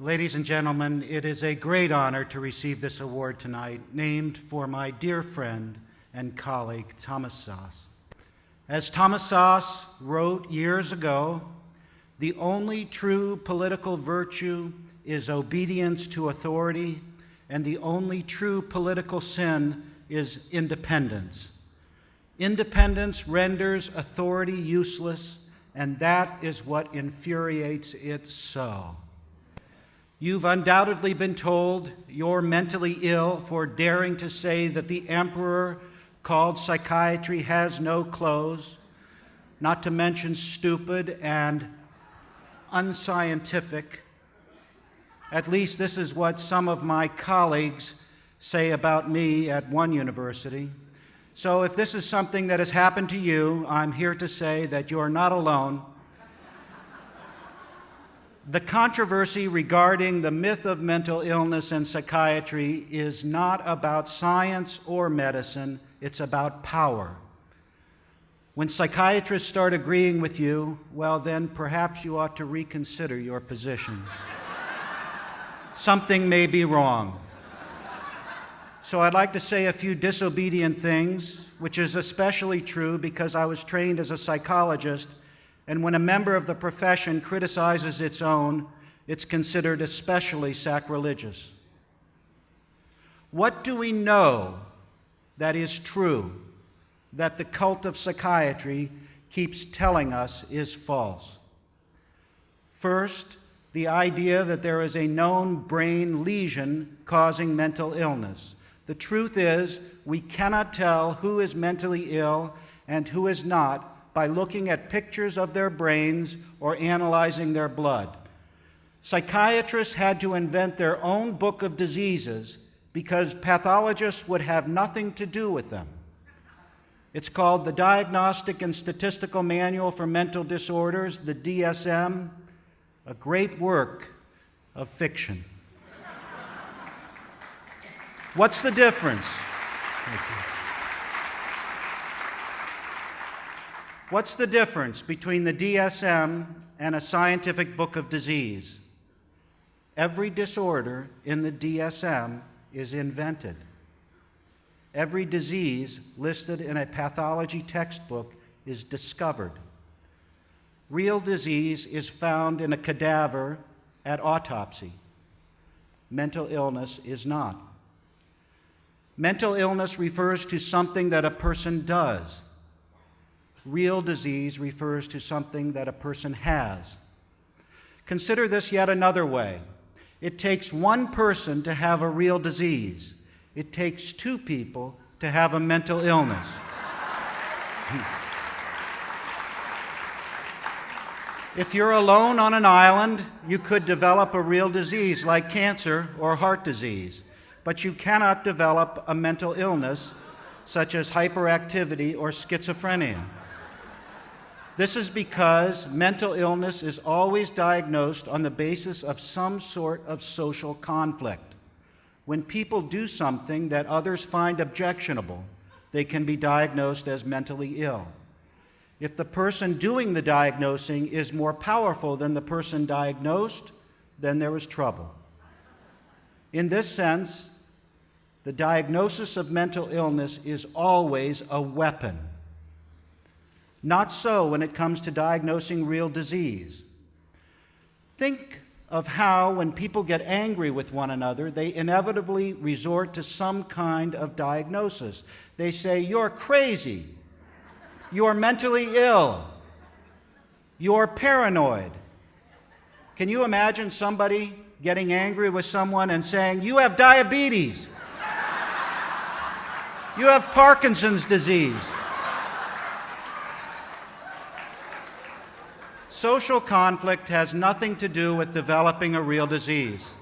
Ladies and gentlemen, it is a great honor to receive this award tonight, named for my dear friend and colleague, Thomas Szasz. As Thomas Szasz wrote years ago, the only true political virtue is obedience to authority, and the only true political sin is independence. Independence renders authority useless, and that is what infuriates it so. You've undoubtedly been told you're mentally ill for daring to say that the emperor called psychiatry has no clothes, not to mention stupid and unscientific. At least this is what some of my colleagues say about me at one university. So if this is something that has happened to you, I'm here to say that you're not alone. The controversy regarding the myth of mental illness and psychiatry is not about science or medicine, it's about power. When psychiatrists start agreeing with you, well, then perhaps you ought to reconsider your position. Something may be wrong. So I'd like to say a few disobedient things, which is especially true because I was trained as a psychologist, and when a member of the profession criticizes its own, it's considered especially sacrilegious. What do we know that is true, that the cult of psychiatry keeps telling us is false? First, the idea that there is a known brain lesion causing mental illness. The truth is, we cannot tell who is mentally ill and who is not by looking at pictures of their brains or analyzing their blood. Psychiatrists had to invent their own book of diseases because pathologists would have nothing to do with them. It's called the Diagnostic and Statistical Manual for Mental Disorders, the DSM, a great work of fiction. What's the difference? Thank you. What's the difference between the DSM and a scientific book of disease? Every disorder in the DSM is invented. Every disease listed in a pathology textbook is discovered. Real disease is found in a cadaver at autopsy. Mental illness is not. Mental illness refers to something that a person does. Real disease refers to something that a person has. Consider this yet another way. It takes one person to have a real disease. It takes two people to have a mental illness. If you're alone on an island, you could develop a real disease like cancer or heart disease, but you cannot develop a mental illness such as hyperactivity or schizophrenia. This is because mental illness is always diagnosed on the basis of some sort of social conflict. When people do something that others find objectionable, they can be diagnosed as mentally ill. If the person doing the diagnosing is more powerful than the person diagnosed, then there is trouble. In this sense, the diagnosis of mental illness is always a weapon. Not so when it comes to diagnosing real disease. Think of how, when people get angry with one another, they inevitably resort to some kind of diagnosis. They say, "You're crazy. You're mentally ill. You're paranoid." Can you imagine somebody getting angry with someone and saying, "You have diabetes. You have Parkinson's disease"? Social conflict has nothing to do with developing a real disease.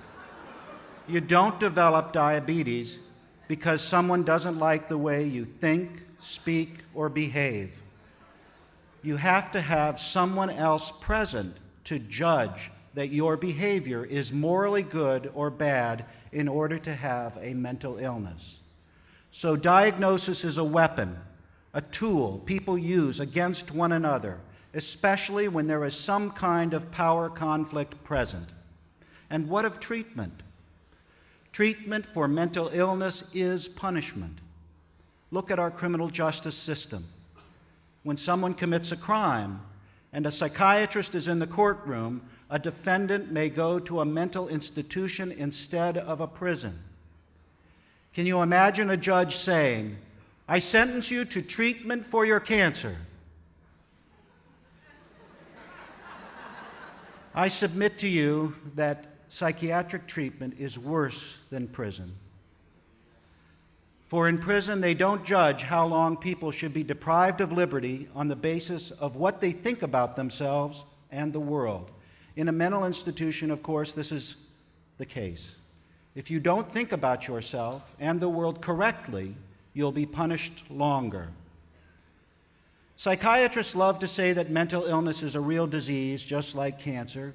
You don't develop diabetes because someone doesn't like the way you think, speak, or behave. You have to have someone else present to judge that your behavior is morally good or bad in order to have a mental illness. So diagnosis is a weapon, a tool people use against one another, especially when there is some kind of power conflict present. And what of treatment? Treatment for mental illness is punishment. Look at our criminal justice system. When someone commits a crime and a psychiatrist is in the courtroom, a defendant may go to a mental institution instead of a prison. Can you imagine a judge saying, "I sentence you to treatment for your cancer"? I submit to you that psychiatric treatment is worse than prison. For in prison, they don't judge how long people should be deprived of liberty on the basis of what they think about themselves and the world. In a mental institution, of course, this is the case. If you don't think about yourself and the world correctly, you'll be punished longer. Psychiatrists love to say that mental illness is a real disease, just like cancer.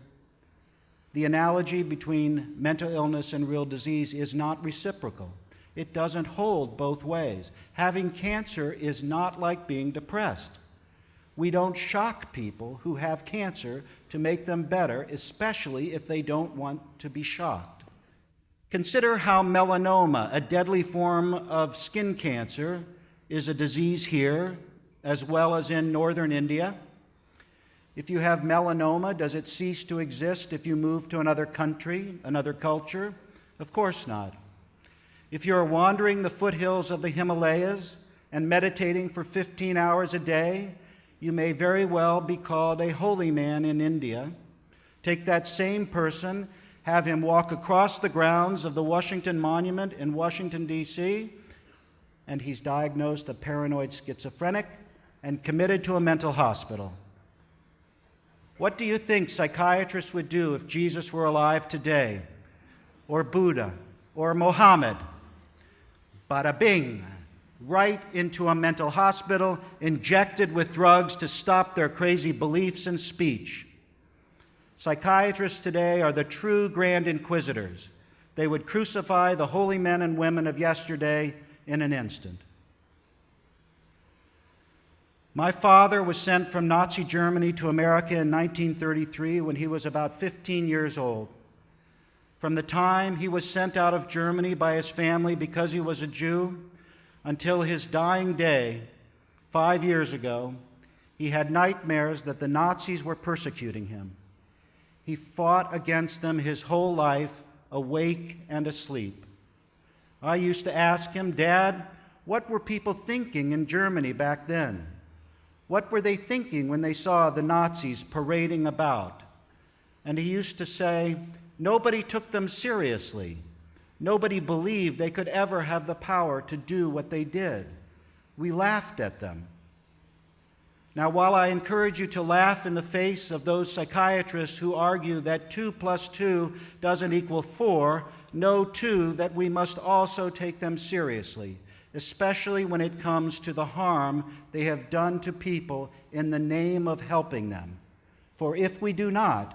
The analogy between mental illness and real disease is not reciprocal. It doesn't hold both ways. Having cancer is not like being depressed. We don't shock people who have cancer to make them better, especially if they don't want to be shocked. Consider how melanoma, a deadly form of skin cancer, is a disease here as well as in northern India. If you have melanoma, does it cease to exist if you move to another country, another culture? Of course not. If you're wandering the foothills of the Himalayas and meditating for 15 hours a day, you may very well be called a holy man in India. Take that same person, have him walk across the grounds of the Washington Monument in Washington, D.C., and he's diagnosed a paranoid schizophrenic and committed to a mental hospital. What do you think psychiatrists would do if Jesus were alive today, or Buddha, or Mohammed? Bada bing, right into a mental hospital, injected with drugs to stop their crazy beliefs and speech. Psychiatrists today are the true grand inquisitors. They would crucify the holy men and women of yesterday in an instant. My father was sent from Nazi Germany to America in 1933 when he was about 15 years old. From the time he was sent out of Germany by his family because he was a Jew until his dying day 5 years ago, he had nightmares that the Nazis were persecuting him. He fought against them his whole life, awake and asleep. I used to ask him, "Dad, what were people thinking in Germany back then? What were they thinking when they saw the Nazis parading about?" And he used to say, "Nobody took them seriously. Nobody believed they could ever have the power to do what they did. We laughed at them." Now, while I encourage you to laugh in the face of those psychiatrists who argue that 2 + 2 doesn't equal 4, know too that we must also take them seriously, especially when it comes to the harm they have done to people in the name of helping them. For if we do not,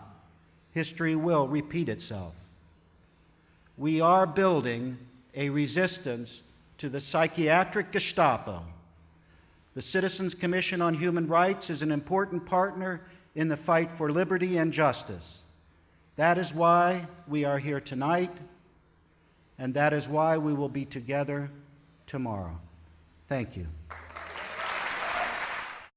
history will repeat itself. We are building a resistance to the psychiatric Gestapo. The Citizens Commission on Human Rights is an important partner in the fight for liberty and justice. That is why we are here tonight, and that is why we will be together tomorrow. Thank you.